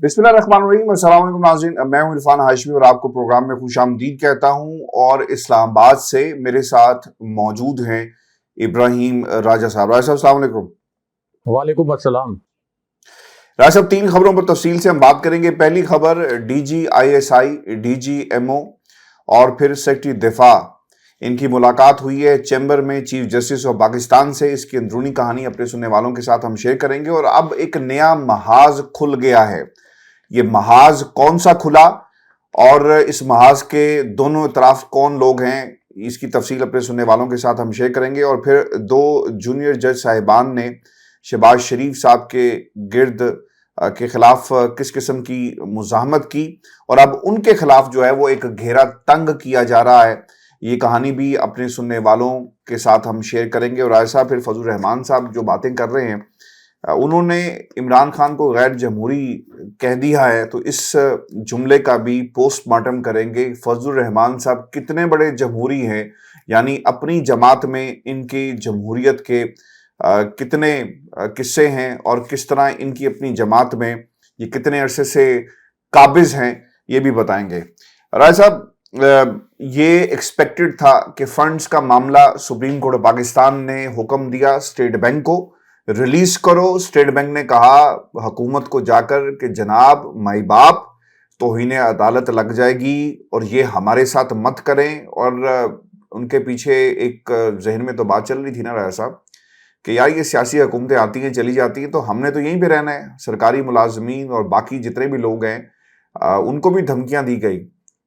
بسم اللہ الرحمن الرحیم۔ السلام علیکم ناظرین، میں ہوں عرفان ہاشمی اور آپ کو پروگرام میں خوش آمدید کہتا ہوں۔ اور اسلام آباد سے میرے ساتھ موجود ہیں ابراہیم راجہ صاحب۔ راجہ صاحب السلام علیکم۔ وعلیکم السلام۔ راجہ صاحب، 3 خبروں پر تفصیل سے ہم بات کریں گے۔ پہلی خبر DGISI، DGMO اور پھر سیکرٹری دفاع، ان کی ملاقات ہوئی ہے چیمبر میں چیف جسٹس آف پاکستان سے۔ اس کی اندرونی کہانی اپنے سننے والوں کے ساتھ ہم شیئر کریں گے۔ اور اب ایک نیا محاذ کھل گیا ہے۔ یہ محاذ کون سا کھلا اور اس محاذ کے دونوں اطراف کون لوگ ہیں، اس کی تفصیل اپنے سننے والوں کے ساتھ ہم شیئر کریں گے۔ اور پھر 2 جونیئر جج صاحبان نے شہباز شریف صاحب کے گرد کے خلاف کس قسم کی مزاحمت کی، اور اب ان کے خلاف جو ہے وہ ایک گھیرا تنگ کیا جا رہا ہے۔ یہ کہانی بھی اپنے سننے والوں کے ساتھ ہم شیئر کریں گے۔ اور ایسا پھر فضل الرحمان صاحب جو باتیں کر رہے ہیں، انہوں نے عمران خان کو غیر جمہوری کہہ دیا ہے، تو اس جملے کا بھی پوسٹ مارٹم کریں گے۔ فضل الرحمان صاحب کتنے بڑے جمہوری ہیں، یعنی اپنی جماعت میں ان کی جمہوریت کے کتنے قصے ہیں، اور کس طرح ان کی اپنی جماعت میں یہ کتنے عرصے سے قابض ہیں، یہ بھی بتائیں گے۔ رائے صاحب، یہ ایکسپیکٹڈ تھا کہ فنڈز کا معاملہ سپریم کورٹ پاکستان نے حکم دیا اسٹیٹ بینک کو ریلیز کرو۔ اسٹیٹ بینک نے کہا حکومت کو جا کر کہ جناب مائی باپ توہین عدالت لگ جائے گی اور یہ ہمارے ساتھ مت کریں۔ اور ان کے پیچھے ایک ذہن میں تو بات چل رہی تھی نا راجہ صاحب کہ یار یہ سیاسی حکومتیں آتی ہیں چلی جاتی ہیں، تو ہم نے تو یہیں پہ رہنا ہے۔ سرکاری ملازمین اور باقی جتنے بھی لوگ ہیں ان کو بھی دھمکیاں دی گئی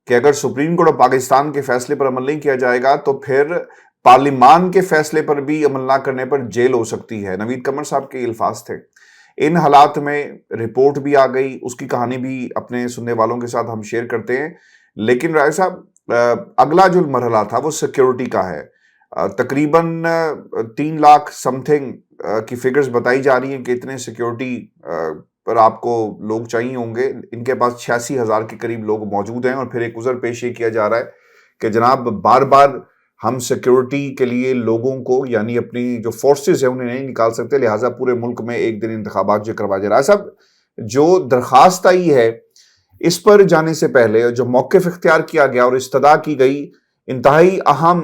کہ اگر سپریم کورٹ آف پاکستان کے فیصلے پر عمل نہیں کیا جائے گا تو پھر پارلیمان کے فیصلے پر بھی عمل نہ کرنے پر جیل ہو سکتی ہے۔ نوید قمر صاحب کے الفاظ تھے۔ ان حالات میں رپورٹ بھی آ گئی، اس کی کہانی بھی اپنے سننے والوں کے ساتھ ہم شیئر کرتے ہیں۔ لیکن رائے صاحب، اگلا جو مرحلہ تھا وہ سیکیورٹی کا ہے۔ تقریباً 3 لاکھ سم تھنگ کی فگرز بتائی جا رہی ہیں کہ اتنے سیکیورٹی پر آپ کو لوگ چاہیے ہوں گے۔ ان کے پاس 86,000 کے قریب لوگ موجود ہیں۔ اور پھر ایک عذر پیش یہ کیا جا رہا ہے کہ جناب بار بار ہم سیکیورٹی کے لیے لوگوں کو، یعنی اپنی جو فورسز ہیں انہیں نہیں نکال سکتے، لہٰذا پورے ملک میں ایک دن انتخابات جو کروا جا رہا ہے۔ صاحب، جو درخواست آئی ہے اس پر جانے سے پہلے جو موقف اختیار کیا گیا اور استدعا کی گئی، انتہائی اہم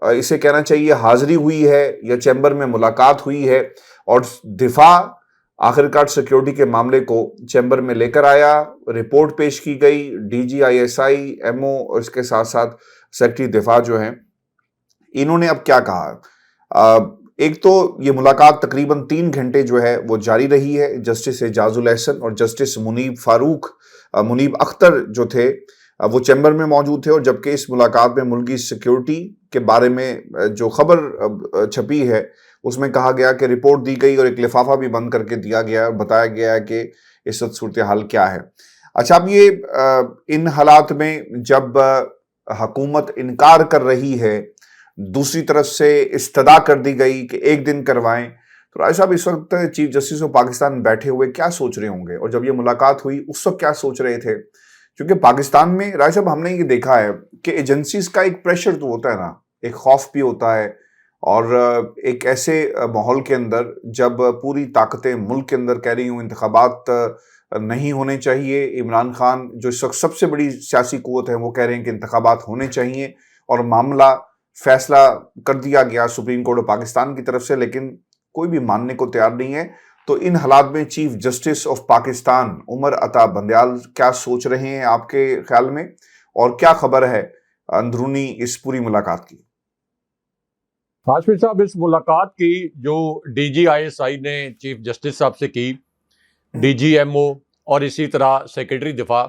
اسے کہنا چاہیے حاضری ہوئی ہے یا چیمبر میں ملاقات ہوئی ہے، اور دفاع آخرکار سیکیورٹی کے معاملے کو چیمبر میں لے کر آیا، رپورٹ پیش کی گئی۔ DGISI، MO اور اس کے ساتھ ساتھ سیکرٹری دفاع جو ہیں، انہوں نے اب کیا کہا؟ ایک تو یہ ملاقات تقریباً 3 گھنٹے جو ہے وہ جاری رہی ہے۔ جسٹس اعجاز الحسن اور جسٹس منیب اختر جو تھے وہ چیمبر میں موجود تھے، اور جبکہ اس ملاقات میں ملکی سیکیورٹی کے بارے میں جو خبر چھپی ہے اس میں کہا گیا کہ رپورٹ دی گئی اور ایک لفافہ بھی بند کر کے دیا گیا اور بتایا گیا ہے کہ اس وقت صورتحال کیا ہے۔ اچھا، اب یہ ان حالات میں جب حکومت انکار کر رہی ہے، دوسری طرف سے استدعا کر دی گئی کہ ایک دن کروائیں، تو رائے صاحب اس وقت چیف جسٹس آف پاکستان بیٹھے ہوئے کیا سوچ رہے ہوں گے؟ اور جب یہ ملاقات ہوئی اس وقت کیا سوچ رہے تھے؟ کیونکہ پاکستان میں رائے صاحب ہم نے یہ دیکھا ہے کہ ایجنسیز کا ایک پریشر تو ہوتا ہے نا، ایک خوف بھی ہوتا ہے، اور ایک ایسے ماحول کے اندر جب پوری طاقتیں ملک کے اندر کہہ رہی ہوں انتخابات نہیں ہونے چاہیے، عمران خان جو اس وقت سب سے بڑی سیاسی قوت ہے وہ کہہ رہے ہیں کہ انتخابات ہونے چاہیے، اور معاملہ فیصلہ کر دیا گیا سپریم کورٹ آف پاکستان کی طرف سے، لیکن کوئی بھی ماننے کو تیار نہیں ہے۔ تو ان حالات میں chief justice of Pakistan Umar Ata Bandial کیا سوچ رہے ہیں آپ کے خیال میں، اور کیا خبر ہے اندرونی اس پوری ملاقات کی؟ ہاشمی صاحب، اس ملاقات کی جو DGISI نے چیف جسٹس صاحب سے کی، DGMO اور اسی طرح سیکرٹری دفاع،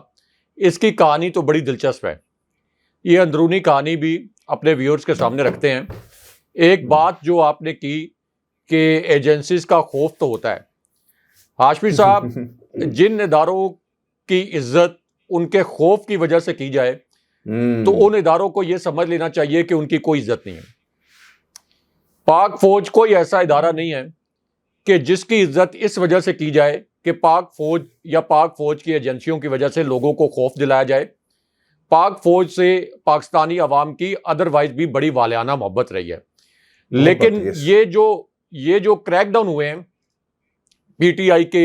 اس کی کہانی تو بڑی دلچسپ ہے۔ یہ اندرونی کہانی بھی اپنے ویورز کے سامنے رکھتے ہیں۔ ایک بات جو آپ نے کی کہ ایجنسیز کا خوف تو ہوتا ہے۔ ہاشمی صاحب، جن اداروں کی عزت ان کے خوف کی وجہ سے کی جائے تو ان اداروں کو یہ سمجھ لینا چاہیے کہ ان کی کوئی عزت نہیں ہے۔ پاک فوج کوئی ایسا ادارہ نہیں ہے کہ جس کی عزت اس وجہ سے کی جائے کہ پاک فوج یا پاک فوج کی ایجنسیوں کی وجہ سے لوگوں کو خوف دلایا جائے۔ پاک فوج سے پاکستانی عوام کی ادروائز بھی بڑی والہانہ محبت رہی ہے، لیکن یہ جو کریک ڈاؤن ہوئے ہیں PTI کے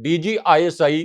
DGISI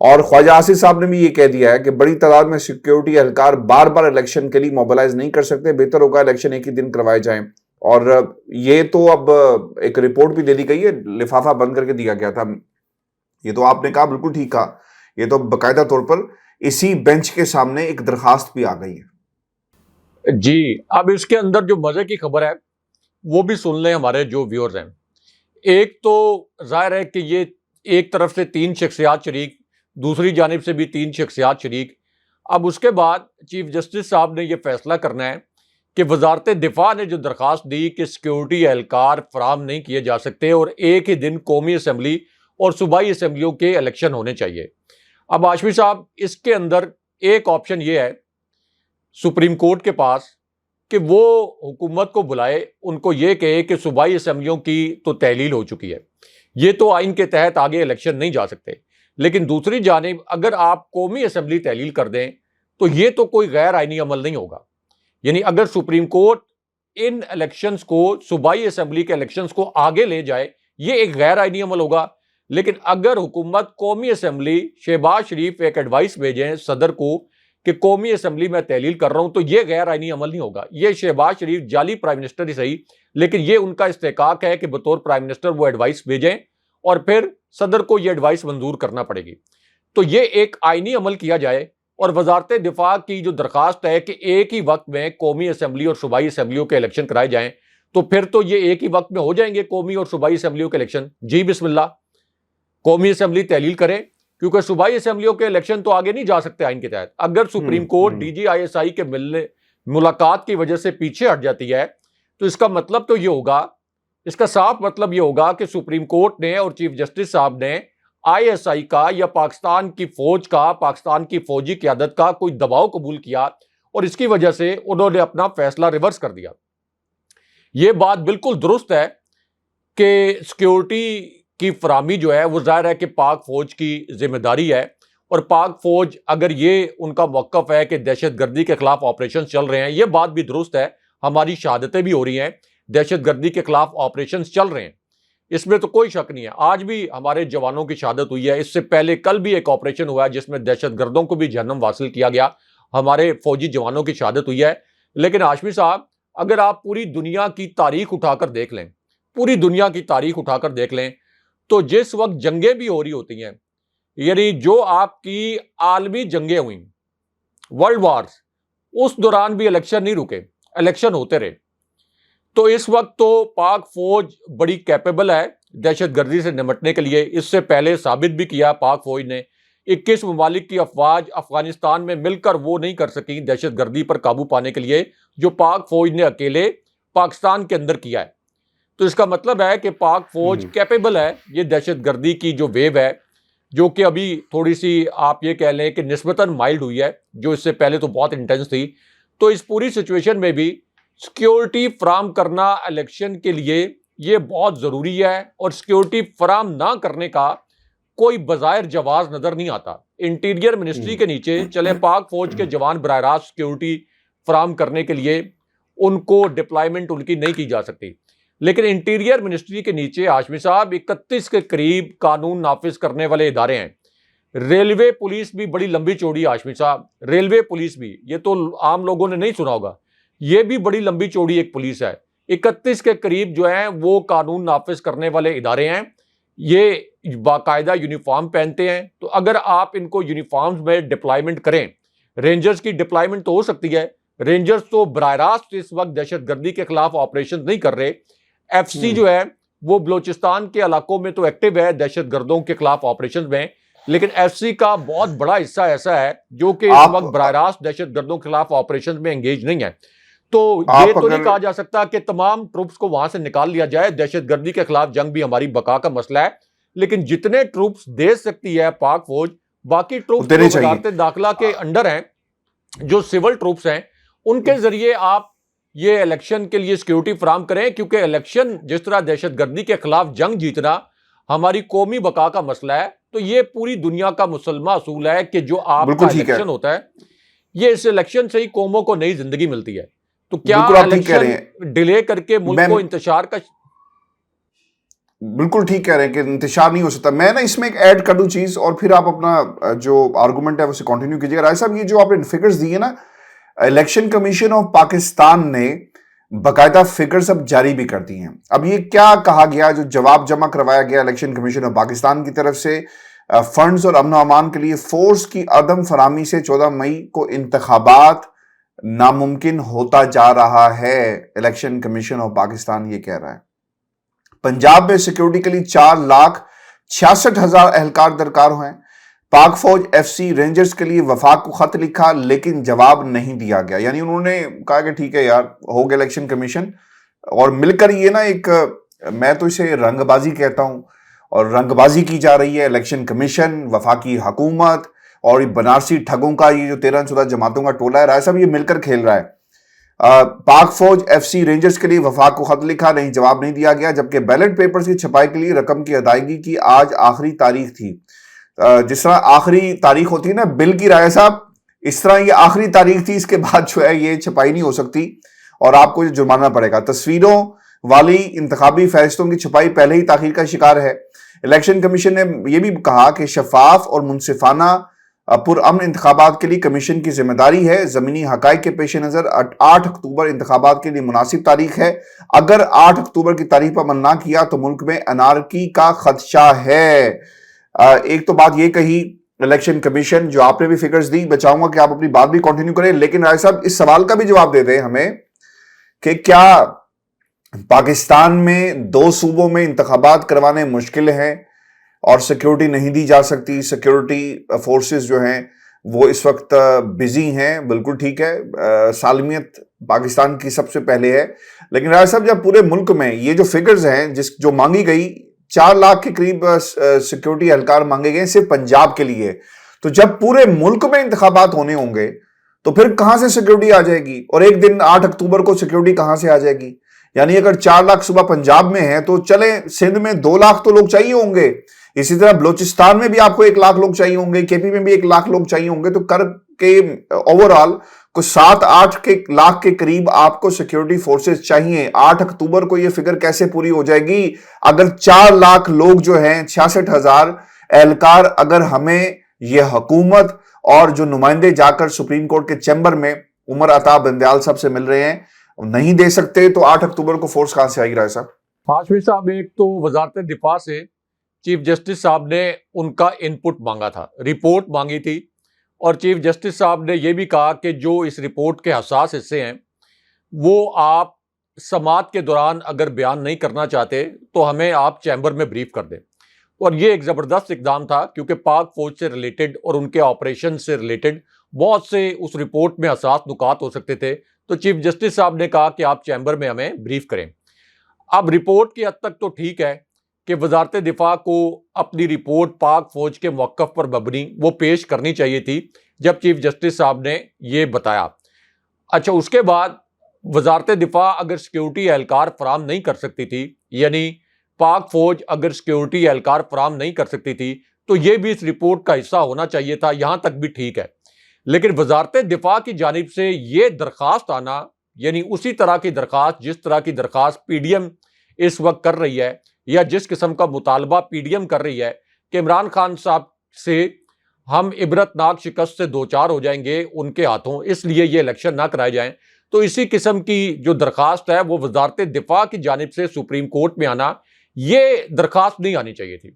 اور خواجہ آصف صاحب نے بھی یہ کہہ دیا ہے کہ بڑی تعداد میں سیکیورٹی اہلکار بار بار الیکشن کے لیے موبلائز نہیں کر سکتے، بہتر ہوگا الیکشن ایک ہی دن کروائے جائیں. اور یہ تو اب ایک رپورٹ بھی دے دی گئی ہے، لفافہ بند کر کے دیا گیا تھا. یہ تو آپ نے کہا، بالکل ٹھیک کہا، یہ تو باقاعدہ طور پر اسی بینچ کے سامنے ایک درخواست بھی آ گئی ہے. جی، اب اس کے اندر جو مزے کی خبر ہے وہ بھی سن لیں ہمارے جو ویورز ہیں. ایک تو ظاہر ہے کہ یہ ایک طرف سے 3 شخصیات شریک، دوسری جانب سے بھی 3 شخصیات شریک. اب اس کے بعد چیف جسٹس صاحب نے یہ فیصلہ کرنا ہے کہ وزارت دفاع نے جو درخواست دی کہ سیکیورٹی اہلکار فراہم نہیں کیے جا سکتے اور ایک ہی دن قومی اسمبلی اور صوبائی اسمبلیوں کے الیکشن ہونے چاہیے. اب ہاشمی صاحب، اس کے اندر ایک آپشن یہ ہے سپریم کورٹ کے پاس کہ وہ حکومت کو بلائے، ان کو یہ کہے کہ صوبائی اسمبلیوں کی تو تحلیل ہو چکی ہے، یہ تو آئین کے تحت آگے الیکشن نہیں جا سکتے، لیکن دوسری جانب اگر آپ قومی اسمبلی تحلیل کر دیں تو یہ تو کوئی غیر آئینی عمل نہیں ہوگا. یعنی اگر سپریم کورٹ ان الیکشنز کو، صوبائی اسمبلی کے الیکشنز کو آگے لے جائے، یہ ایک غیر آئینی عمل ہوگا. لیکن اگر حکومت قومی اسمبلی، شہباز شریف ایک ایڈوائس بھیجیں صدر کو کہ قومی اسمبلی میں تحلیل کر رہا ہوں، تو یہ غیر آئینی عمل نہیں ہوگا. یہ شہباز شریف جعلی پرائم منسٹر ہی صحیح، لیکن یہ ان کا استحقاق ہے کہ بطور پرائم منسٹر وہ ایڈوائس بھیجیں اور پھر صدر کو یہ ایڈوائس منظور کرنا پڑے گی. تو یہ ایک آئینی عمل کیا جائے. اور وزارت دفاع کی جو درخواست ہے کہ ایک ہی وقت میں قومی اسمبلی اور صوبائی اسمبلیوں کے الیکشن کرائے جائیں، تو پھر تو یہ ایک ہی وقت میں ہو جائیں گے قومی اور صوبائی اسمبلیوں کے الیکشن. جی بسم اللہ، قومی اسمبلی تحلیل کرے، کیونکہ صوبائی اسمبلیوں کے الیکشن تو آگے نہیں جا سکتے آئین کے تحت. اگر Supreme Court D G I S I کے ملاقات کی وجہ سے پیچھے ہٹ جاتی ہے تو اس کا مطلب تو یہ ہوگا، اس کا صاف مطلب یہ ہوگا کہ سپریم کورٹ نے اور چیف جسٹس صاحب نے آئی ایس آئی کا یا پاکستان کی فوج کا، پاکستان کی فوجی قیادت کا کوئی دباؤ قبول کیا اور اس کی وجہ سے انہوں نے اپنا فیصلہ ریورس کر دیا. یہ بات بالکل درست ہے کہ سیکیورٹی کی فراہمی جو ہے وہ ظاہر ہے کہ پاک فوج کی ذمہ داری ہے، اور پاک فوج اگر یہ ان کا موقف ہے کہ دہشت گردی کے خلاف آپریشن چل رہے ہیں، یہ بات بھی درست ہے، ہماری شہادتیں بھی ہو رہی ہیں، دہشت گردی کے خلاف آپریشن چل رہے ہیں، اس میں تو کوئی شک نہیں ہے. آج بھی ہمارے جوانوں کی شہادت ہوئی ہے، اس سے پہلے کل بھی ایک آپریشن ہوا ہے جس میں دہشت گردوں کو بھی جہنم واصل کیا گیا، ہمارے فوجی جوانوں کی شہادت ہوئی ہے. لیکن ہاشمی صاحب، اگر آپ پوری دنیا کی تاریخ اٹھا کر دیکھ لیں، پوری دنیا کی تاریخ اٹھا کر دیکھ لیں، تو جس وقت جنگیں بھی ہو رہی ہوتی ہیں، یعنی جو آپ کی عالمی جنگیں ہوئیں، ورلڈ وارز، اس دوران بھی الیکشن نہیں رکے، الیکشن ہوتے رہے. تو اس وقت تو پاک فوج بڑی کیپیبل ہے دہشت گردی سے نمٹنے کے لیے. اس سے پہلے ثابت بھی کیا پاک فوج نے، 21 ممالک کی افواج افغانستان میں مل کر وہ نہیں کر سکی دہشت گردی پر قابو پانے کے لیے جو پاک فوج نے اکیلے پاکستان کے اندر کیا ہے. تو اس کا مطلب ہے کہ پاک فوج کیپیبل ہے یہ دہشت گردی کی جو ویو ہے، جو کہ ابھی تھوڑی سی آپ یہ کہہ لیں کہ نسبتاً مائلڈ ہوئی ہے، جو اس سے پہلے تو بہت انٹینس تھی. تو اس پوری سچویشن میں بھی سیکیورٹی فراہم کرنا الیکشن کے لیے یہ بہت ضروری ہے، اور سیکیورٹی فراہم نہ کرنے کا کوئی بظاہر جواز نظر نہیں آتا. انٹیریئر منسٹری کے نیچے چلے پاک فوج کے جوان براہ راست سیکیورٹی فراہم کرنے کے لیے ان کو ڈپلائمنٹ ان کی نہیں کی جا سکتی، لیکن انٹیریئر منسٹری کے نیچے ہاشمی صاحب 31 کے قریب قانون نافذ کرنے والے ادارے ہیں. ریلوے پولیس بھی بڑی لمبی چوڑی ہاشمی صاحب، ریلوے پولیس بھی، یہ تو عام لوگوں نے نہیں سنا ہوگا، یہ بھی بڑی لمبی چوڑی ایک پولیس ہے. 31 کے قریب جو ہیں وہ قانون نافذ کرنے والے ادارے ہیں، یہ باقاعدہ یونیفارم پہنتے ہیں. تو اگر آپ ان کو یونیفارمز میں ڈپلائمنٹ کریں، رینجرز کی ڈپلائمنٹ تو ہو سکتی ہے، رینجرز تو براہ راست اس وقت دہشت گردی کے خلاف آپریشن نہیں کر رہے. ایف سی جو ہے وہ بلوچستان کے علاقوں میں تو ایکٹیو ہے دہشت گردوں کے خلاف آپریشن میں، لیکن ایف سی کا بہت بڑا حصہ ایسا ہے جو کہ اس وقت براہ راست دہشت گردوں کے خلاف آپریشن میں انگیج نہیں ہے. تو یہ تو نہیں کہا جا سکتا کہ تمام ٹروپس کو وہاں سے نکال لیا جائے، دہشت گردی کے خلاف جنگ بھی ہماری بقا کا مسئلہ ہے، لیکن جتنے ٹروپس دے سکتی ہے پاک فوج، باقی ٹروپس جو وزارت داخلہ کے انڈر ہیں، جو سول ٹروپس ہیں، ان کے ذریعے آپ یہ الیکشن کے لیے سیکیورٹی فراہم کریں. کیونکہ الیکشن جس طرح دہشت گردی کے خلاف جنگ جیتنا ہماری قومی بقا کا مسئلہ ہے، تو یہ پوری دنیا کا مسلمہ اصول ہے کہ جو آپ کا الیکشن ہوتا ہے، یہ اس الیکشن سے ہی قوموں کو نئی زندگی ملتی ہے. تو کیا الیکشن ڈیلے کر کے ملک کو انتشار کا بالکل ٹھیک کہہ رہے ہیں کہ انتشار نہیں ہو سکتا. میں نا اس میں ایک ایڈ کر دوں چیز اور پھر آپ اپنا جو آرگومنٹ ہے اسے کنٹینیو کیجیے گا. رائے صاحب یہ جو آپ نے فگرز دیے نا, الیکشن کمیشن آف پاکستان نے باقاعدہ فگرز اب جاری بھی کر دی ہیں. اب یہ کیا کہا گیا, جو جواب جمع کروایا گیا الیکشن کمیشن آف پاکستان کی طرف سے, فنڈز اور امن و امان کے لیے فورس کی عدم فراہمی سے 14 مئی کو انتخابات ناممکن ہوتا جا رہا ہے. الیکشن کمیشن آف پاکستان یہ کہہ رہا ہے. پنجاب میں سیکیورٹی کے لیے 4,66,000 اہلکار درکار ہیں. پاک فوج ایف سی رینجرز کے لیے وفاق کو خط لکھا لیکن جواب نہیں دیا گیا. یعنی انہوں نے کہا کہ ٹھیک ہے یار, ہو گیا الیکشن کمیشن, اور مل کر یہ نا ایک, میں تو اسے رنگ بازی کہتا ہوں, اور رنگ بازی کی جا رہی ہے. الیکشن کمیشن, وفاقی حکومت اور بنارسی ٹھگوں کا یہ جو 13-14 جماعتوں کا ٹولہ ہے, رائے صاحب یہ مل کر کھیل رہا ہے. پاک فوج ایف سی رینجرز کے لیے وفاق کو خط لکھا, نہیں جواب نہیں دیا گیا. جبکہ بیلٹ پیپرز کی چھپائی کے لیے رقم کی ادائیگی کی آج آخری تاریخ تھی. جس طرح آخری تاریخ ہوتی ہے نا بل کی, رائے صاحب اس طرح یہ آخری تاریخ تھی, اس کے بعد جو ہے یہ چھپائی نہیں ہو سکتی اور آپ کو یہ جرمانہ پڑے گا. تصویروں والی انتخابی فہرستوں کی چھپائی پہلے ہی تاخیر کا شکار ہے. الیکشن کمیشن نے یہ بھی کہا کہ شفاف اور منصفانہ پرامن انتخابات کے لیے کمیشن کی ذمہ داری ہے. زمینی حقائق کے پیش نظر 8 اکتوبر انتخابات کے لیے مناسب تاریخ ہے. اگر 8 اکتوبر کی تاریخ پر عمل نہ کیا تو ملک میں انارکی کا خدشہ ہے. ایک تو بات یہ کہی الیکشن کمیشن, جو آپ نے بھی فگرز دی, بچاؤں گا کہ آپ اپنی بات بھی کنٹینیو کریں, لیکن رائے صاحب اس سوال کا بھی جواب دے دیں ہمیں کہ کیا پاکستان میں 2 صوبوں میں انتخابات کروانے مشکل ہیں اور سیکیورٹی نہیں دی جا سکتی. سیکیورٹی فورسز جو ہیں وہ اس وقت بزی ہیں, بالکل ٹھیک ہے, سالمیت پاکستان کی سب سے پہلے ہے. لیکن رائے صاحب جب پورے ملک میں یہ جو فگرز ہیں جو مانگی گئی, 4 لاکھ کے قریب سیکیورٹی اہلکار مانگے گئے صرف پنجاب کے لیے, تو جب پورے ملک میں انتخابات ہونے ہوں گے تو پھر کہاں سے سیکیورٹی آ جائے گی, اور ایک دن 8 اکتوبر کو سیکیورٹی کہاں سے آ جائے گی. یعنی اگر 4 لاکھ صبح پنجاب میں ہیں تو چلیں سندھ میں 2 لاکھ تو لوگ چاہیے ہوں گے, اسی طرح بلوچستان میں بھی آپ کو 1 لاکھ لوگ چاہیے ہوں گے, کے پی میں بھی 1 لاکھ لوگ چاہیے ہوں گے, تو کر کے اوورال کچھ 7-8 لاکھ کے قریب آپ کو سیکیورٹی فورسز چاہیے. 8 اکتوبر کو یہ فگر کیسے پوری ہو جائے گی اگر 4 لاکھ لوگ جو ہیں 66,000 اہلکار اگر ہمیں یہ حکومت اور جو نمائندے جا کر سپریم کورٹ کے چیمبر میں عمر عطا بندیال صاحب سے مل رہے ہیں نہیں دے سکتے, تو 8 اکتوبر کو فورس کہاں سے آئی رائے صاحب؟ ہاشمی صاحب, ایک تو وزارت دفاع سے چیف جسٹس صاحب نے ان کا انپٹ مانگا تھا, رپورٹ مانگی تھی, اور چیف جسٹس صاحب نے یہ بھی کہا کہ جو اس رپورٹ کے حساس حصے ہیں وہ آپ سماعت کے دوران اگر بیان نہیں کرنا چاہتے تو ہمیں آپ چیمبر میں بریف کر دیں. اور یہ ایک زبردست اقدام تھا کیونکہ پاک فوج سے ریلیٹڈ اور ان کے آپریشن سے ریلیٹڈ بہت سے اس رپورٹ میں حساس نکات ہو سکتے تھے, تو چیف جسٹس صاحب نے کہا کہ آپ چیمبر میں ہمیں بریف کریں. اب رپورٹ کی حد تک تو ٹھیک ہے کہ وزارت دفاع کو اپنی رپورٹ پاک فوج کے موقف پر مبنی وہ پیش کرنی چاہیے تھی جب چیف جسٹس صاحب نے یہ بتایا. اچھا, اس کے بعد وزارت دفاع اگر سیکیورٹی اہلکار فراہم نہیں کر سکتی تھی, یعنی پاک فوج اگر سیکیورٹی اہلکار فراہم نہیں کر سکتی تھی تو یہ بھی اس رپورٹ کا حصہ ہونا چاہیے تھا, یہاں تک بھی ٹھیک ہے. لیکن وزارت دفاع کی جانب سے یہ درخواست آنا, یعنی اسی طرح کی درخواست جس طرح کی درخواست پی ڈی ایم اس وقت کر رہی ہے, یا جس قسم کا مطالبہ پی ڈی ایم کر رہی ہے کہ عمران خان صاحب سے ہم عبرتناک شکست سے دوچار ہو جائیں گے ان کے ہاتھوں, اس لیے یہ الیکشن نہ کرائے جائیں, تو اسی قسم کی جو درخواست ہے وہ وزارت دفاع کی جانب سے سپریم کورٹ میں آنا, یہ درخواست نہیں آنی چاہیے تھی.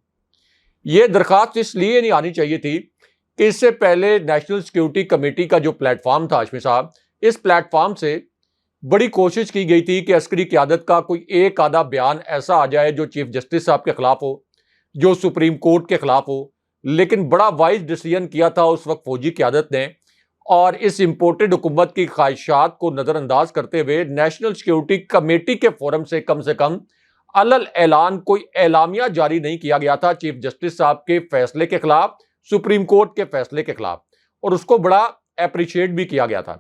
یہ درخواست اس لیے نہیں آنی چاہیے تھی کہ اس سے پہلے نیشنل سیکیورٹی کمیٹی کا جو پلیٹ فارم تھا ہاشمی صاحب, اس پلیٹ فارم سے بڑی کوشش کی گئی تھی کہ عسکری قیادت کا کوئی ایک آدھا بیان ایسا آ جائے جو چیف جسٹس صاحب کے خلاف ہو, جو سپریم کورٹ کے خلاف ہو. لیکن بڑا وائز ڈیسیژن کیا تھا اس وقت فوجی قیادت نے, اور اس امپورٹڈ حکومت کی خواہشات کو نظر انداز کرتے ہوئے نیشنل سیکیورٹی کمیٹی کے فورم سے کم علل اعلان کوئی اعلامیہ جاری نہیں کیا گیا تھا چیف جسٹس صاحب کے فیصلے کے خلاف, سپریم کورٹ کے فیصلے کے خلاف, اور اس کو بڑا اپریشیٹ بھی کیا گیا تھا.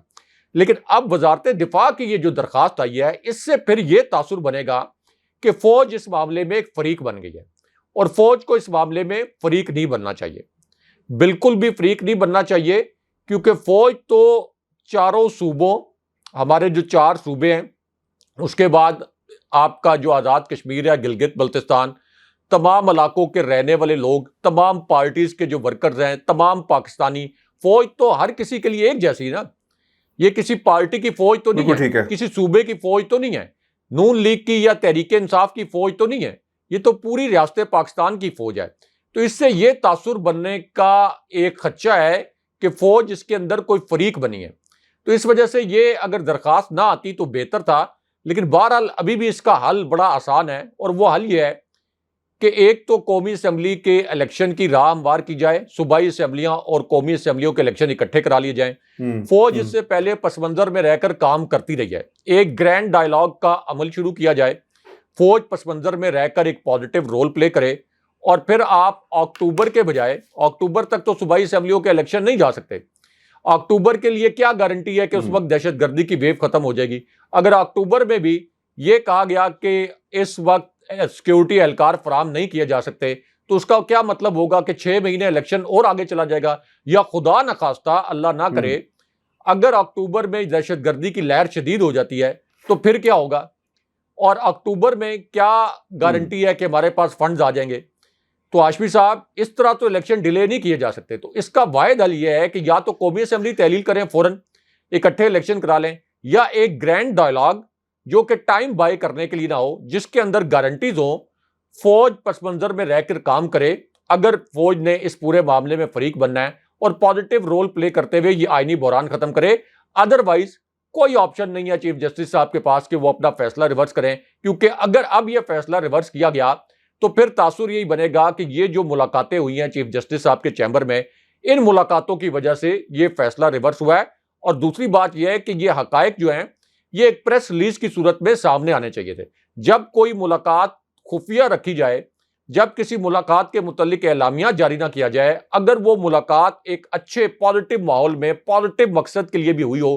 لیکن اب وزارت دفاع کی یہ جو درخواست آئی ہے, اس سے پھر یہ تاثر بنے گا کہ فوج اس معاملے میں ایک فریق بن گئی ہے, اور فوج کو اس معاملے میں فریق نہیں بننا چاہیے, بالکل بھی فریق نہیں بننا چاہیے, کیونکہ فوج تو چاروں صوبوں, ہمارے جو 4 صوبے ہیں, اس کے بعد آپ کا جو آزاد کشمیر ہے, گلگت بلتستان, تمام علاقوں کے رہنے والے لوگ، تمام پارٹیز کے جو ورکرز ہیں، تمام پاکستانی، فوج تو ہر کسی کے لیے ایک جیسی نا، یہ کسی پارٹی کی فوج تو نہیں بالکل ٹھیک ہے، ہے۔ کسی صوبے کی فوج تو نہیں ہے، نون لیگ کی یا تحریک انصاف کی فوج تو نہیں ہے، یہ تو پوری ریاست پاکستان کی فوج ہے۔ تو اس سے یہ تاثر بننے کا ایک خدشہ ہے کہ فوج اس کے اندر کوئی فریق بنی ہے، تو اس وجہ سے یہ اگر درخواست نہ آتی تو بہتر تھا، لیکن بہرحال ابھی بھی اس کا حل بڑا آسان ہے، اور وہ حل یہ ہے کہ ایک تو قومی اسمبلی کے الیکشن کی راہ ہموار کی جائے، صوبائی اسمبلیاں اور قومی اسمبلیوں کے الیکشن اکٹھے کرا لیے جائیں، فوج اس سے پہلے پس منظر میں رہ کر کام کرتی رہی ہے، ایک گرینڈ ڈائیلاگ کا عمل شروع کیا جائے، فوج پس منظر میں رہ کر ایک پازیٹیو رول پلے کرے، اور پھر آپ اکتوبر کے بجائے، اکتوبر تک تو صوبائی اسمبلیوں کے الیکشن نہیں جا سکتے، اکتوبر کے لیے کیا گارنٹی ہے کہ اس وقت دہشت گردی کی ویو ختم ہو جائے گی؟ اگر اکتوبر میں بھی یہ کہا گیا کہ اس وقت سیکیورٹی اہلکار فراہم نہیں کیے جا سکتے، تو اس کا کیا مطلب ہوگا کہ 6 مہینے الیکشن اور آگے چلا جائے گا؟ یا خدا نخواستہ، اللہ نہ کرے، اگر اکتوبر میں دہشت گردی کی لہر شدید ہو جاتی ہے تو پھر کیا ہوگا؟ اور اکتوبر میں کیا گارنٹی ہے کہ ہمارے پاس فنڈز آ جائیں گے؟ تو ہاشمی صاحب، اس طرح تو الیکشن ڈیلے نہیں کیے جا سکتے، تو اس کا واحد حل یہ ہے کہ یا تو قومی اسمبلی تحلیل کریں فوراً، اکٹھے الیکشن کرا لیں، یا ایک گرینڈ ڈائیلاگ جو کہ ٹائم بائی کرنے کے لیے نہ ہو، جس کے اندر گارنٹیز ہوں، فوج پس منظر میں رہ کر کام کرے، اگر فوج نے اس پورے معاملے میں فریق بننا ہے، اور پازیٹیو رول پلے کرتے ہوئے یہ آئینی بحران ختم کرے، ادروائز کوئی آپشن نہیں ہے چیف جسٹس صاحب کے پاس کہ وہ اپنا فیصلہ ریورس کریں، کیونکہ اگر اب یہ فیصلہ ریورس کیا گیا تو پھر تاثر یہی بنے گا کہ یہ جو ملاقاتیں ہوئی ہیں چیف جسٹس صاحب کے چیمبر میں، ان ملاقاتوں کی وجہ سے یہ فیصلہ ریورس ہوا ہے، اور دوسری بات یہ ہے کہ یہ حقائق جو ہیں یہ ایک پریس ریلیز کی صورت میں سامنے آنے چاہیے تھے۔ جب کوئی ملاقات خفیہ رکھی جائے، جب کسی ملاقات کے متعلق اعلامیہ جاری نہ کیا جائے، اگر وہ ملاقات ایک اچھے پازیٹیو ماحول میں پازیٹیو مقصد کے لیے بھی ہوئی ہو،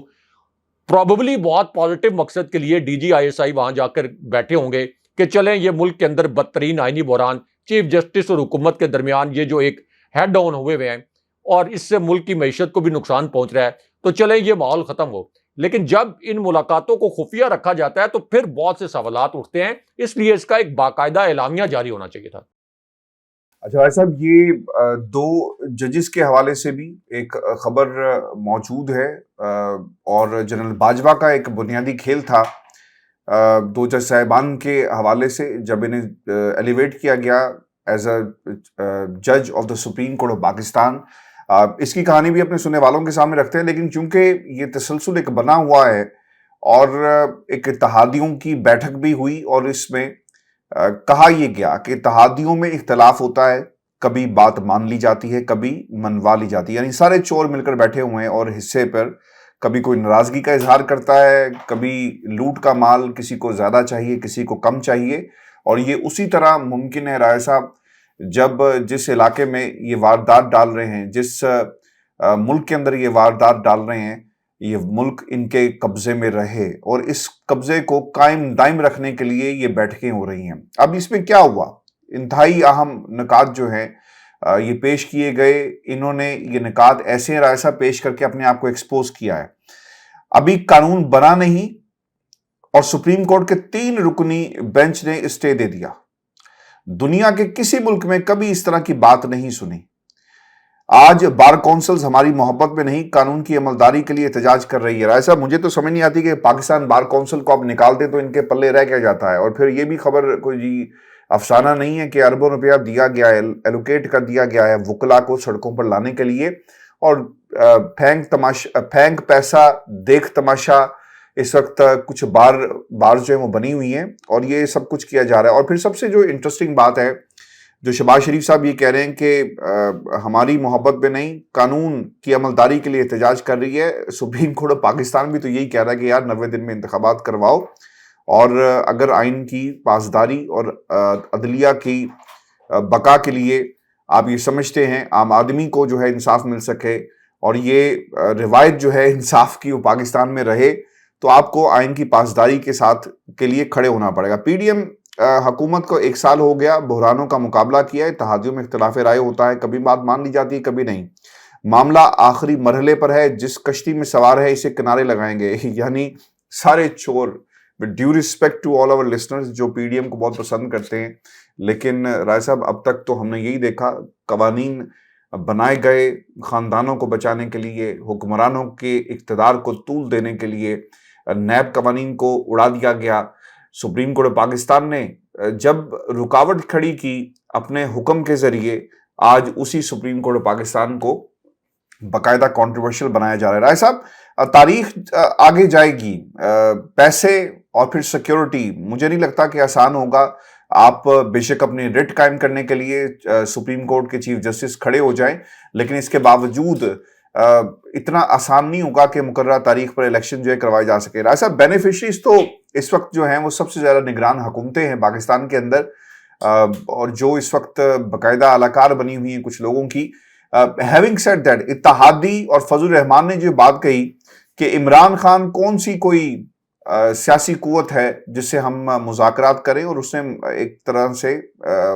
پروبیبلی بہت پازیٹیو مقصد کے لیے ڈی جی آئی ایس آئی وہاں جا کر بیٹھے ہوں گے کہ چلیں یہ ملک کے اندر بدترین آئینی بحران چیف جسٹس اور حکومت کے درمیان یہ جو ایک ہیڈ آن ہوئے ہوئے ہیں، اور اس سے ملک کی معیشت کو بھی نقصان پہنچ رہا ہے، تو چلیں یہ ماحول ختم ہو۔ لیکن جب ان ملاقاتوں کو خفیہ رکھا جاتا ہے تو پھر بہت سے سوالات اٹھتے ہیں، اس لیے اس کا ایک باقاعدہ اعلامیہ جاری ہونا چاہیے تھا۔ اچھا بھائی صاحب، یہ دو ججز کے حوالے سے بھی ایک خبر موجود ہے، اور جنرل باجوہ کا ایک بنیادی کھیل تھا دو جج صاحبان کے حوالے سے، جب انہیں ایلیویٹ کیا گیا ایز اے جج of the Supreme Court of Pakistan. اس کی کہانی بھی اپنے سننے والوں کے سامنے رکھتے ہیں، لیکن چونکہ یہ تسلسل ایک بنا ہوا ہے، اور ایک اتحادیوں کی بیٹھک بھی ہوئی، اور اس میں کہا یہ گیا کہ اتحادیوں میں اختلاف ہوتا ہے، کبھی بات مان لی جاتی ہے، کبھی منوا لی جاتی ہے، یعنی سارے چور مل کر بیٹھے ہوئے ہیں، اور حصے پر کبھی کوئی ناراضگی کا اظہار کرتا ہے، کبھی لوٹ کا مال کسی کو زیادہ چاہیے، کسی کو کم چاہیے، اور یہ اسی طرح ممکن ہے رائے صاحب، جب جس علاقے میں یہ واردات ڈال رہے ہیں، جس ملک کے اندر یہ واردات ڈال رہے ہیں، یہ ملک ان کے قبضے میں رہے، اور اس قبضے کو قائم دائم رکھنے کے لیے یہ بیٹھکیں ہو رہی ہیں۔ اب اس میں کیا ہوا؟ انتہائی اہم نکات جو ہیں یہ پیش کیے گئے، انہوں نے یہ نکات ایسے رائسہ پیش کر کے اپنے آپ کو ایکسپوز کیا ہے۔ ابھی قانون بنا نہیں، اور سپریم کورٹ کے 3 رکنی بینچ نے اسٹے دے دیا۔ دنیا کے کسی ملک میں کبھی اس طرح کی بات نہیں سنی۔ آج بار کونسلز ہماری محبت میں نہیں، قانون کی عملداری کے لیے احتجاج کر رہی ہے۔ رائے صاحب، مجھے تو سمجھ نہیں آتی کہ پاکستان بار کونسل کو اب نکال دیں تو ان کے پلے رہ کیا جاتا ہے، اور پھر یہ بھی خبر کوئی جی افسانہ نہیں ہے کہ اربوں روپیہ دیا گیا ہے، ایلوکیٹ کر دیا گیا ہے وکلا کو سڑکوں پر لانے کے لیے، اور پھینک پیسہ دیکھ تماشا اس وقت کچھ بار جو ہیں وہ بنی ہوئی ہیں، اور یہ سب کچھ کیا جا رہا ہے۔ اور پھر سب سے جو انٹرسٹنگ بات ہے، جو شہباز شریف صاحب یہ کہہ رہے ہیں کہ ہماری محبت میں نہیں، قانون کی عملداری کے لیے احتجاج کر رہی ہے۔ سپریم کورٹ آف پاکستان بھی تو یہی کہہ رہا ہے کہ یار 90 دن میں انتخابات کرواؤ، اور اگر آئین کی پاسداری اور عدلیہ کی بقا کے لیے آپ یہ سمجھتے ہیں عام آدمی کو جو ہے انصاف مل سکے، اور یہ روایت جو ہے انصاف کی وہ پاکستان میں رہے، تو آپ کو آئین کی پاسداری کے ساتھ کے لیے کھڑے ہونا پڑے گا۔ پی ڈی ایم حکومت کو 1 سال ہو گیا، بحرانوں کا مقابلہ کیا ہے، اتحادیوں میں اختلاف رائے ہوتا ہے، کبھی بات مان لی جاتی ہے، کبھی نہیں۔ معاملہ آخری مرحلے پر ہے، جس کشتی میں سوار ہے اسے کنارے لگائیں گے، یعنی سارے چور with due respect to all our listeners جو پی ڈی ایم کو بہت پسند کرتے ہیں، لیکن رائے صاحب اب تک تو ہم نے یہی دیکھا قوانین بنائے گئے خاندانوں کو بچانے کے لیے، حکمرانوں کے اقتدار کو طول دینے کے لیے، نیب قوانین کو اڑا دیا گیا۔ سپریم کورٹ پاکستان نے جب رکاوٹ کھڑی کی اپنے حکم کے ذریعے، آج اسی سپریم کورٹ پاکستان کو باقاعدہ کنٹروورشل بنایا جا رہا ہے۔ رائے صاحب تاریخ آگے جائے گی، پیسے اور پھر سیکیورٹی مجھے نہیں لگتا کہ آسان ہوگا۔ آپ بے شک اپنی رٹ قائم کرنے کے لیے سپریم کورٹ کے چیف جسٹس کھڑے ہو جائیں، لیکن اس کے باوجود اتنا آسان نہیں ہوگا کہ مقررہ تاریخ پر الیکشن جو ہے کروائے جا سکے۔ رائے صاحب بینیفیشریز تو اس وقت جو ہیں وہ سب سے زیادہ نگران حکومتیں ہیں پاکستان کے اندر، اور جو اس وقت باقاعدہ اہلکار بنی ہوئی ہیں کچھ لوگوں کی۔ ہیونگ سیڈ دیٹ، اتحادی اور فضل الرحمان نے جو بات کہی کہ عمران خان کون سی کوئی سیاسی قوت ہے جس سے ہم مذاکرات کریں، اور اس نے ایک طرح سے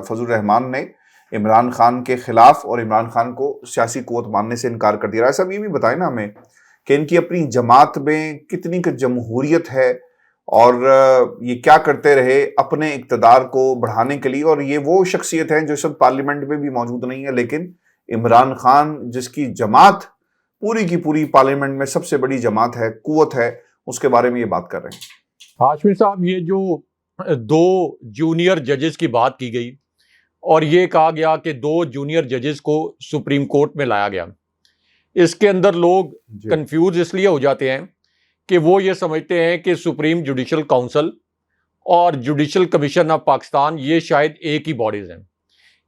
فضل الرحمان نے عمران خان کے خلاف اور عمران خان کو سیاسی قوت ماننے سے انکار کر دیا۔ رائے صاحب یہ بھی بتائیں نا ہمیں کہ ان کی اپنی جماعت میں کتنی کہ جمہوریت ہے، اور یہ کیا کرتے رہے اپنے اقتدار کو بڑھانے کے لیے، اور یہ وہ شخصیت ہیں جو اس وقت پارلیمنٹ میں بھی موجود نہیں ہے، لیکن عمران خان جس کی جماعت پوری کی پوری پارلیمنٹ میں سب سے بڑی جماعت ہے، قوت ہے، اس کے بارے میں یہ بات کر رہے ہیں۔ ہاشمی صاحب، یہ جو دو جونیئر ججز کی بات کی گئی اور یہ کہا گیا کہ دو جونیئر ججز کو سپریم کورٹ میں لایا گیا، اس کے اندر لوگ کنفیوز اس لیے ہو جاتے ہیں کہ وہ یہ سمجھتے ہیں کہ سپریم جوڈیشل کونسل اور جوڈیشل کمیشن آف پاکستان یہ شاید ایک ہی باڈیز ہیں۔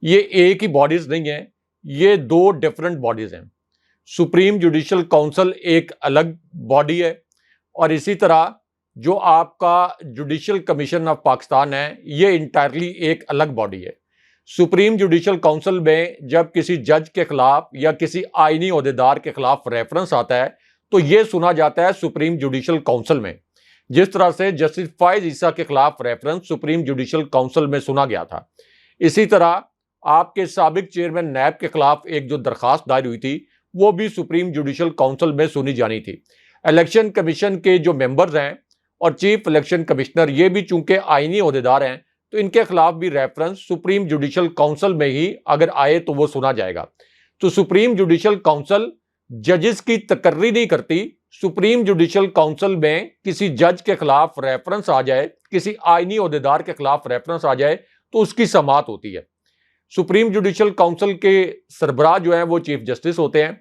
یہ ایک ہی باڈیز نہیں ہیں، یہ دو ڈیفرنٹ باڈیز ہیں۔ سپریم جوڈیشل کونسل ایک الگ باڈی ہے، اور اسی طرح جو آپ کا جوڈیشل کمیشن آف پاکستان ہے یہ انٹائرلی ایک الگ باڈی ہے۔ سپریم جوڈیشل کونسل میں جب کسی جج کے خلاف یا کسی آئینی عہدیدار کے خلاف ریفرنس آتا ہے تو یہ سنا جاتا ہے سپریم جوڈیشل کونسل میں، جس طرح سے جسٹس فائز عیسیٰ کے خلاف ریفرنس سپریم جوڈیشل کونسل میں سنا گیا تھا۔ اسی طرح آپ کے سابق چیئرمین نیب کے خلاف ایک جو درخواست دائر ہوئی تھی وہ بھی سپریم جوڈیشل کونسل میں سنی جانی تھی۔ الیکشن کمیشن کے جو ممبرز ہیں اور چیف الیکشن کمشنر یہ بھی چونکہ آئینی عہدیدار ہیں تو ان کے خلاف بھی ریفرنس سپریم جوڈیشل کونسل میں ہی اگر آئے تو وہ سنا جائے گا۔ تو سپریم جوڈیشل کونسل ججز کی تقرری نہیں کرتی، سپریم جوڈیشل کونسل میں کسی جج کے خلاف ریفرنس آ جائے، کسی آئینی عہدیدار کے خلاف ریفرنس آ جائے تو اس کی سماعت ہوتی ہے۔ سپریم جوڈیشل کونسل کے سربراہ جو ہیں وہ چیف جسٹس ہوتے ہیں۔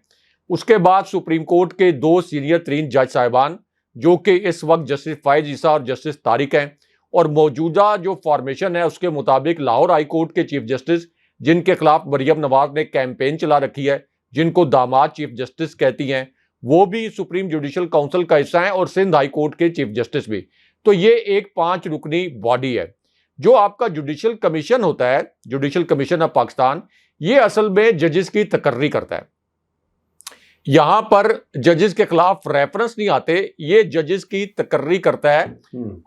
اس کے بعد سپریم کورٹ کے دو سینئر ترین جج صاحبان جو کہ اس وقت جسٹس فائز عیسیٰ اور جسٹس طارق ہیں، اور موجودہ جو فارمیشن ہے اس کے مطابق لاہور ہائی کورٹ کے چیف جسٹس جن کے خلاف مریم نواز نے کیمپین چلا رکھی ہے، جن کو داماد چیف جسٹس کہتی ہیں، وہ بھی سپریم جوڈیشل کونسل کا حصہ ہیں، اور سندھ ہائی کورٹ کے چیف جسٹس بھی۔ تو یہ ایک 5 رکنی باڈی ہے۔ جو آپ کا جوڈیشل کمیشن ہوتا ہے، جوڈیشل کمیشن آف پاکستان، یہ اصل میں ججز کی تقرری کرتا ہے۔ یہاں پر ججز کے خلاف ریفرنس نہیں آتے، یہ ججز کی تقرری کرتا ہے،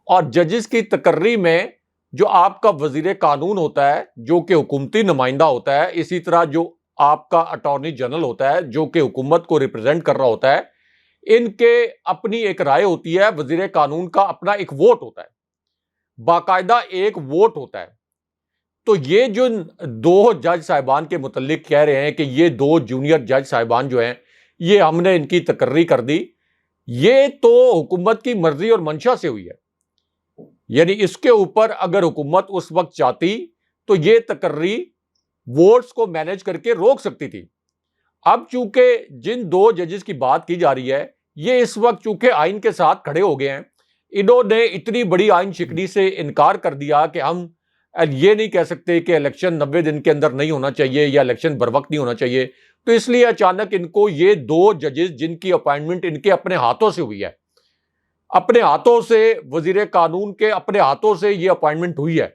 اور ججز کی تقرری میں جو آپ کا وزیر قانون ہوتا ہے جو کہ حکومتی نمائندہ ہوتا ہے، اسی طرح جو آپ کا اٹارنی جنرل ہوتا ہے جو کہ حکومت کو ریپرزینٹ کر رہا ہوتا ہے، ان کے اپنی ایک رائے ہوتی ہے، وزیر قانون کا اپنا ایک ووٹ ہوتا ہے، باقاعدہ ایک ووٹ ہوتا ہے۔ تو یہ جو دو جج صاحبان کے متعلق کہہ رہے ہیں کہ یہ دو جونیئر جج صاحبان جو ہیں یہ ہم نے ان کی تقرری کر دی، یہ تو حکومت کی مرضی اور منشا سے ہوئی ہے۔ یعنی اس کے اوپر اگر حکومت اس وقت چاہتی تو یہ تقرری ووٹس کو مینج کر کے روک سکتی تھی۔ اب چونکہ جن دو ججز کی بات کی جا رہی ہے یہ اس وقت چونکہ آئین کے ساتھ کھڑے ہو گئے ہیں، انہوں نے اتنی بڑی آئین شکنی سے انکار کر دیا کہ ہم یہ نہیں کہہ سکتے کہ الیکشن 90 دن کے اندر نہیں ہونا چاہیے یا الیکشن بر وقت نہیں ہونا چاہیے، تو اس لیے اچانک ان کو یہ دو ججز جن کی اپائنٹمنٹ ان کے اپنے ہاتھوں سے ہوئی ہے، اپنے ہاتھوں سے وزیر قانون کے اپنے ہاتھوں سے یہ اپائنٹمنٹ ہوئی ہے،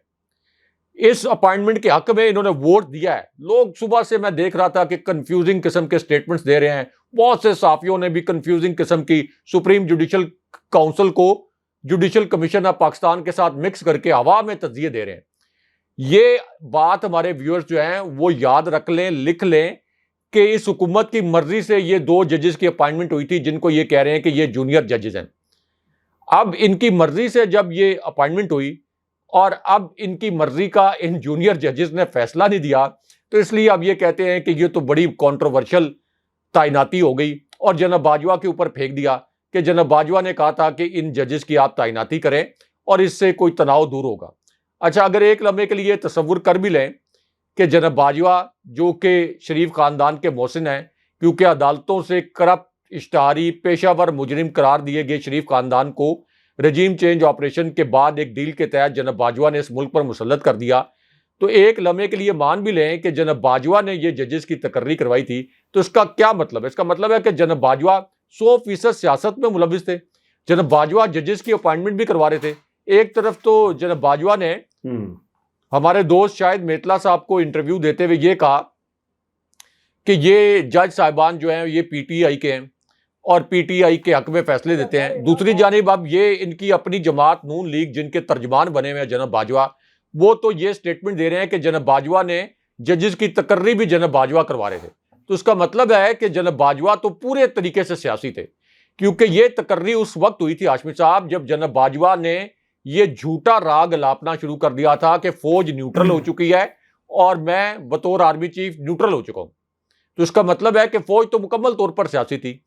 اس اپائنٹمنٹ کے حق میں انہوں نے ووٹ دیا ہے۔ لوگ صبح سے میں دیکھ رہا تھا کہ کنفیوزنگ قسم کے سٹیٹمنٹس دے رہے ہیں، بہت سے صحافیوں نے بھی کنفیوزنگ قسم کی سپریم جوڈیشل کونسل کو جوڈیشل کمیشن آف پاکستان کے ساتھ مکس کر کے ہوا میں تجزیے دے رہے ہیں۔ یہ بات ہمارے ویورز جو ہیں وہ یاد رکھ لیں، لکھ لیں کہ اس حکومت کی مرضی سے یہ دو ججز کی اپائنٹمنٹ ہوئی تھی جن کو یہ کہہ رہے ہیں کہ یہ جونیئر ججز ہیں۔ اب ان کی مرضی سے جب یہ اپائنٹمنٹ ہوئی اور اب ان کی مرضی کا ان جونیئر ججز نے فیصلہ نہیں دیا، تو اس لیے اب یہ کہتے ہیں کہ یہ تو بڑی کنٹروورشل تعیناتی ہو گئی، اور جناب باجوہ کے اوپر پھینک دیا کہ جناب باجوہ نے کہا تھا کہ ان ججز کی آپ تعیناتی کریں اور اس سے کوئی تناؤ دور ہوگا۔ اچھا، اگر ایک لمحے کے لیے تصور کر بھی لیں کہ جناب باجوہ جو کہ شریف خاندان کے محسن ہیں، کیونکہ عدالتوں سے کرپٹ اشتہاری پیشہ ور مجرم قرار دیے گئے شریف خاندان کو رجیم چینج آپریشن کے بعد ایک ڈیل کے تحت جناب باجوہ نے اس ملک پر مسلط کر دیا، تو ایک لمحے کے لیے مان بھی لیں کہ جناب باجوہ نے یہ ججز کی تقرری کروائی تھی، تو اس کا کیا مطلب ہے؟ اس کا مطلب ہے کہ جناب باجوہ 100% سیاست میں ملوث تھے۔ جناب باجوہ ججز کی اپائنٹمنٹ بھی کروا رہے تھے۔ ایک طرف تو جناب باجوہ نے ہمارے دوست شاہد میتلا صاحب کو انٹرویو دیتے ہوئے یہ کہا کہ یہ جج صاحبان جو ہیں یہ پی ٹی آئی کے ہیں اور پی ٹی آئی کے حق میں فیصلے دیتے ہیں۔ دوسری جانب اب یہ ان کی اپنی جماعت نون لیگ جن کے ترجمان بنے ہوئے ہیں جناب باجوہ، وہ تو یہ سٹیٹمنٹ دے رہے ہیں کہ جناب باجوہ نے ججز کی تقرری بھی جناب باجوہ کروا رہے تھے۔ تو اس کا مطلب ہے کہ جناب باجوہ تو پورے طریقے سے سیاسی تھے، کیونکہ یہ تقرری اس وقت ہوئی تھی ہاشمی صاحب جب جناب باجوہ نے یہ جھوٹا راگ الاپنا شروع کر دیا تھا کہ فوج نیوٹرل ہو چکی ہے اور میں بطور آرمی چیف نیوٹرل ہو چکا ہوں۔ تو اس کا مطلب ہے کہ فوج تو مکمل طور پر سیاسی تھی۔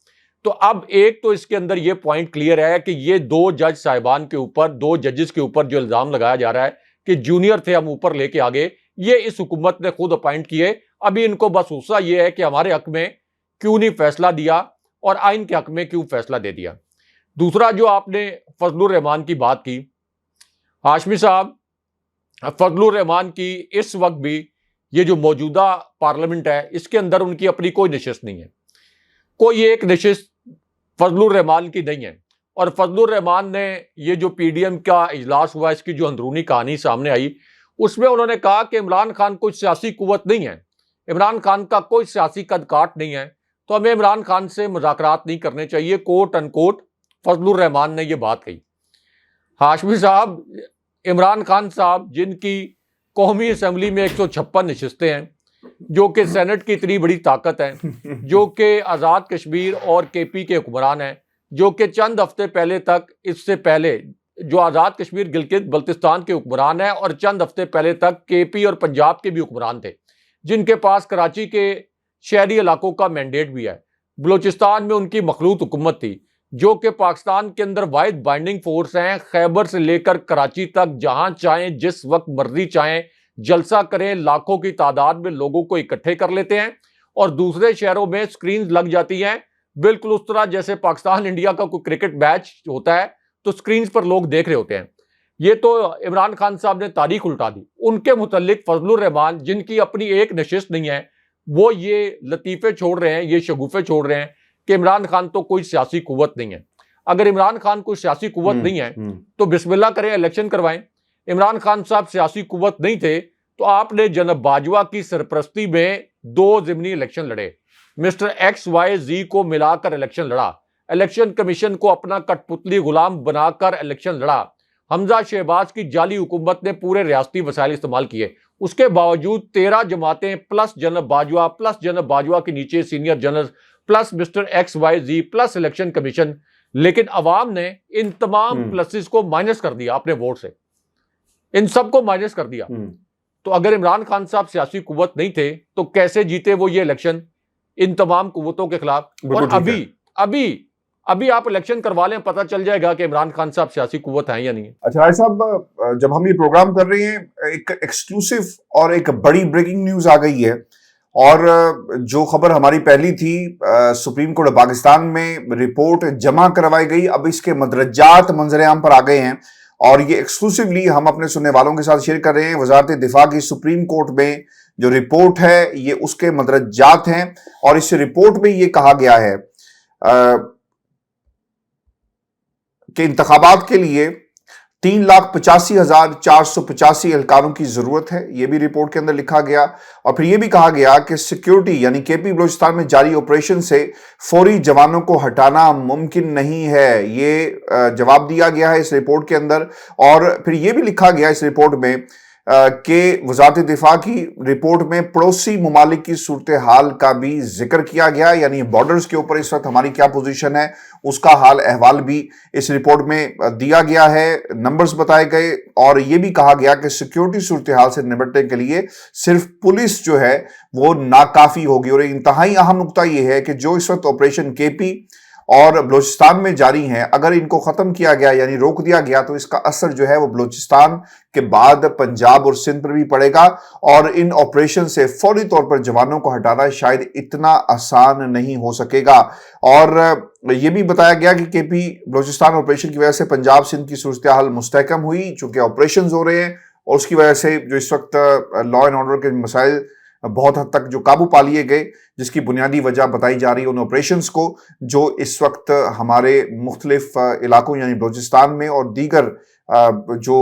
تو اب ایک تو اس کے اندر یہ پوائنٹ کلیئر ہے کہ یہ دو جج صاحبان کے اوپر، دو ججز کے اوپر جو الزام لگایا جا رہا ہے کہ جونیئر تھے ہم اوپر لے کے آگے، یہ اس حکومت نے خود اپائنٹ کیے۔ ابھی ان کو بس غصہ یہ ہے کہ ہمارے حق میں کیوں نہیں فیصلہ دیا اور آئین کے حق میں کیوں فیصلہ دے دیا۔ دوسرا جو آپ نے فضل الرحمان کی بات کی، ہاشمی صاحب، فضل الرحمان کی اس وقت بھی یہ جو موجودہ پارلیمنٹ ہے اس کے اندر ان کی اپنی کوئی نشست نہیں ہے، کوئی ایک نشست فضل الرحمان کی نہیں ہے۔ اور فضل الرحمان نے یہ جو پی ڈی ایم کا اجلاس ہوا، اس کی جو اندرونی کہانی سامنے آئی، اس میں انہوں نے کہا کہ عمران خان کوئی سیاسی قوت نہیں ہے، عمران خان کا کوئی سیاسی قد کاٹ نہیں ہے، تو ہمیں عمران خان سے مذاکرات نہیں کرنے چاہیے، کوٹ ان کوٹ فضل الرحمان نے یہ بات کہی۔ ہاشمی صاحب، عمران خان صاحب جن کی قومی اسمبلی میں 156 نشستیں ہیں، جو کہ سینٹ کی اتنی بڑی طاقت ہے، جو کہ آزاد کشمیر اور کے پی کے حکمران ہیں، جو کہ چند ہفتے پہلے تک، اس سے پہلے جو آزاد کشمیر گلگت بلتستان کے حکمران ہیں اور چند ہفتے پہلے تک کے پی اور پنجاب کے بھی حکمران تھے، جن کے پاس کراچی کے شہری علاقوں کا مینڈیٹ بھی ہے۔ بلوچستان میں ان کی مخلوط حکومت تھی، جو کہ پاکستان کے اندر واحد بائنڈنگ فورس ہیں، خیبر سے لے کر کراچی تک جہاں چاہیں جس وقت مرضی چاہیں جلسہ کریں، لاکھوں کی تعداد میں لوگوں کو اکٹھے کر لیتے ہیں، اور دوسرے شہروں میں سکرینز لگ جاتی ہیں، بالکل اس طرح جیسے پاکستان انڈیا کا کوئی کرکٹ میچ ہوتا ہے تو سکرینز پر لوگ دیکھ رہے ہوتے ہیں۔ یہ تو عمران خان صاحب نے تاریخ الٹا دی۔ ان کے متعلق فضل الرحمان جن کی اپنی ایک نشست نہیں ہے، وہ یہ لطیفے چھوڑ رہے ہیں، یہ شگوفے چھوڑ رہے ہیں کہ عمران خان تو کوئی سیاسی قوت نہیں ہے۔ اگر عمران خان کوئی سیاسی قوت نہیں ہے تو بسم اللہ کریں، الیکشن کروائیں۔ عمران خان صاحب سیاسی قوت نہیں تھے تو آپ نے جناب باجوہ کی سرپرستی میں 2 ضمنی الیکشن لڑے، مسٹر ایکس وائی زی کو ملا کر الیکشن لڑا، الیکشن کمیشن کو اپنا کٹ پتلی غلام بنا کر الیکشن لڑا، حمزہ شہباز کی جعلی حکومت نے پورے ریاستی وسائل استعمال کیے، اس کے باوجود 13 جماعتیں پلس جناب باجوہ پلس جناب باجوہ کے نیچے senior general plus mister X Y Z plus election commission, لیکن عوام نے ان تمام پلسز کو مائنس کر دیا اپنے ووٹ سے، ان سب کو مائنس کر دیا۔ تو اگر عمران خان صاحب سیاسی قوت نہیں تھے تو کیسے جیتے وہ یہ الیکشن ان تمام قوتوں کے خلاف؟ اور ابھی آپ الیکشن کروا لیں، پتہ چل جائے گا کہ عمران خان صاحب سیاسی قوت ہیں یا نہیں۔ اچھا راج صاحب، جب ہم یہ پروگرام کر رہے ہیں ایک ایکسکلوسیو اور ایک بڑی بریکنگ نیوز آ گئی ہے، اور جو خبر ہماری پہلی تھی، سپریم کورٹ پاکستان میں رپورٹ جمع کروائی گئی، اب اس کے مدرجات منظر عام پر آ گئے ہیں، اور یہ ایکسکلوسیولی ہم اپنے سننے والوں کے ساتھ شیئر کر رہے ہیں۔ وزارت دفاع کی سپریم کورٹ میں جو رپورٹ ہے یہ اس کے مدرجات ہیں، اور اس رپورٹ میں یہ کہا گیا ہے کہ انتخابات کے لیے 3,85,485 اہلکاروں کی ضرورت ہے، یہ بھی رپورٹ کے اندر لکھا گیا۔ اور پھر یہ بھی کہا گیا کہ سیکیورٹی یعنی کے پی بلوچستان میں جاری آپریشن سے فوری جوانوں کو ہٹانا ممکن نہیں ہے، یہ جواب دیا گیا ہے اس رپورٹ کے اندر۔ اور پھر یہ بھی لکھا گیا اس رپورٹ میں کہ وزارت دفاع کی رپورٹ میں پڑوسی ممالک کی صورتحال کا بھی ذکر کیا گیا، یعنی بارڈرز کے اوپر اس وقت ہماری کیا پوزیشن ہے اس کا حال احوال بھی اس رپورٹ میں دیا گیا ہے، نمبرز بتائے گئے، اور یہ بھی کہا گیا کہ سیکیورٹی صورتحال سے نمٹنے کے لیے صرف پولیس جو ہے وہ ناکافی ہوگی۔ اور انتہائی اہم نقطہ یہ ہے کہ جو اس وقت آپریشن کے پی اور بلوچستان میں جاری ہیں، اگر ان کو ختم کیا گیا یعنی روک دیا گیا تو اس کا اثر جو ہے وہ بلوچستان کے بعد پنجاب اور سندھ پر بھی پڑے گا، اور ان آپریشن سے فوری طور پر جوانوں کو ہٹانا شاید اتنا آسان نہیں ہو سکے گا۔ اور یہ بھی بتایا گیا کہ کے پی بلوچستان آپریشن کی وجہ سے پنجاب سندھ کی صورتحال مستحکم ہوئی، چونکہ آپریشنز ہو رہے ہیں، اور اس کی وجہ سے جو اس وقت لا اینڈ آرڈر کے مسائل بہت حد تک جو قابو پا لیے گئے، جس کی بنیادی وجہ بتائی جا رہی ہے ان آپریشنز کو جو اس وقت ہمارے مختلف علاقوں یعنی بلوچستان میں اور دیگر جو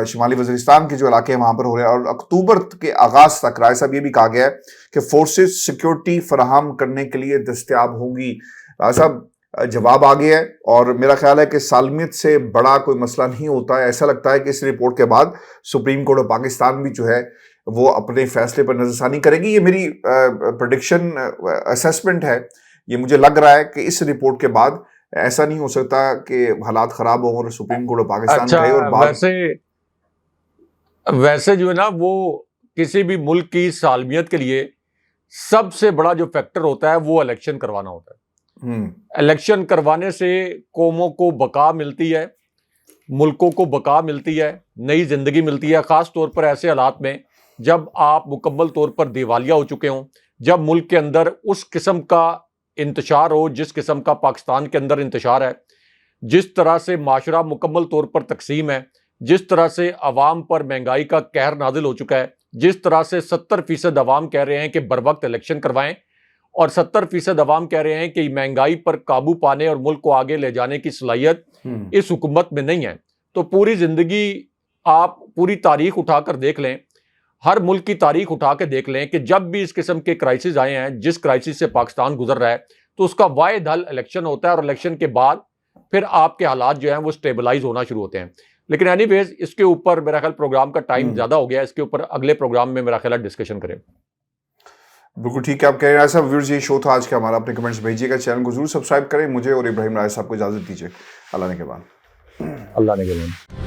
شمالی وزیرستان کے جو علاقے ہیں وہاں پر ہو رہے ہیں۔ اور اکتوبر کے آغاز تک رائے صاحب یہ بھی کہا گیا ہے کہ فورسز سیکیورٹی فراہم کرنے کے لیے دستیاب ہوں گی۔ رائے صاحب جواب آ گیا ہے، اور میرا خیال ہے کہ سالمیت سے بڑا کوئی مسئلہ نہیں ہوتا ہے۔ ایسا لگتا ہے کہ اس رپورٹ کے بعد سپریم کورٹ آف پاکستان بھی جو ہے وہ اپنے فیصلے پر نظر ثانی کرے گی۔ یہ میری پریڈکشن اسیسمنٹ ہے، یہ مجھے لگ رہا ہے کہ اس رپورٹ کے بعد ایسا نہیں ہو سکتا کہ حالات خراب ہوں اور سپریم کورٹ آف پاکستان کہے اور بعد ویسے جو ہے نا وہ کسی بھی ملک کی سالمیت کے لیے سب سے بڑا جو فیکٹر ہوتا ہے وہ الیکشن کروانا ہوتا ہے۔ الیکشن کروانے سے قوموں کو بقا ملتی ہے، ملکوں کو بقا ملتی ہے، نئی زندگی ملتی ہے، خاص طور پر ایسے حالات میں جب آپ مکمل طور پر دیوالیہ ہو چکے ہوں، جب ملک کے اندر اس قسم کا انتشار ہو جس قسم کا پاکستان کے اندر انتشار ہے، جس طرح سے معاشرہ مکمل طور پر تقسیم ہے، جس طرح سے عوام پر مہنگائی کا قہر نازل ہو چکا ہے، جس طرح سے 70% عوام کہہ رہے ہیں کہ بر وقت الیکشن کروائیں، اور 70% عوام کہہ رہے ہیں کہ مہنگائی پر قابو پانے اور ملک کو آگے لے جانے کی صلاحیت اس حکومت میں نہیں ہے، تو پوری زندگی آپ پوری تاریخ اٹھا کر دیکھ لیں، ہر ملک کی تاریخ اٹھا کے دیکھ لیں کہ جب بھی اس قسم کے کرائسس آئے ہیں، جس کرائسس سے پاکستان گزر رہا ہے، تو اس کا واحد حل الیکشن ہوتا ہے، اور الیکشن کے بعد پھر آپ کے حالات جو ہیں وہ سٹیبلائز ہونا شروع ہوتے ہیں۔ لیکن اینی ویز اس کے اوپر میرا خیال پروگرام کا ٹائم زیادہ ہو گیا، اس کے اوپر اگلے پروگرام میں میرا خیال ڈسکشن کریں۔ بالکل ٹھیک ہے، آپ کہہ رہے ہیں صاحب۔ ویورز یہ شو تھا آج کا ہمارا، اپنے کمنٹس بھیجیے گا، چینل کو ضرور سبسکرائب کریں، مجھے اور ابراہیم رائے صاحب کو اجازت دیجیے، اللہ نے کے بعد اللہ نے کے بعد۔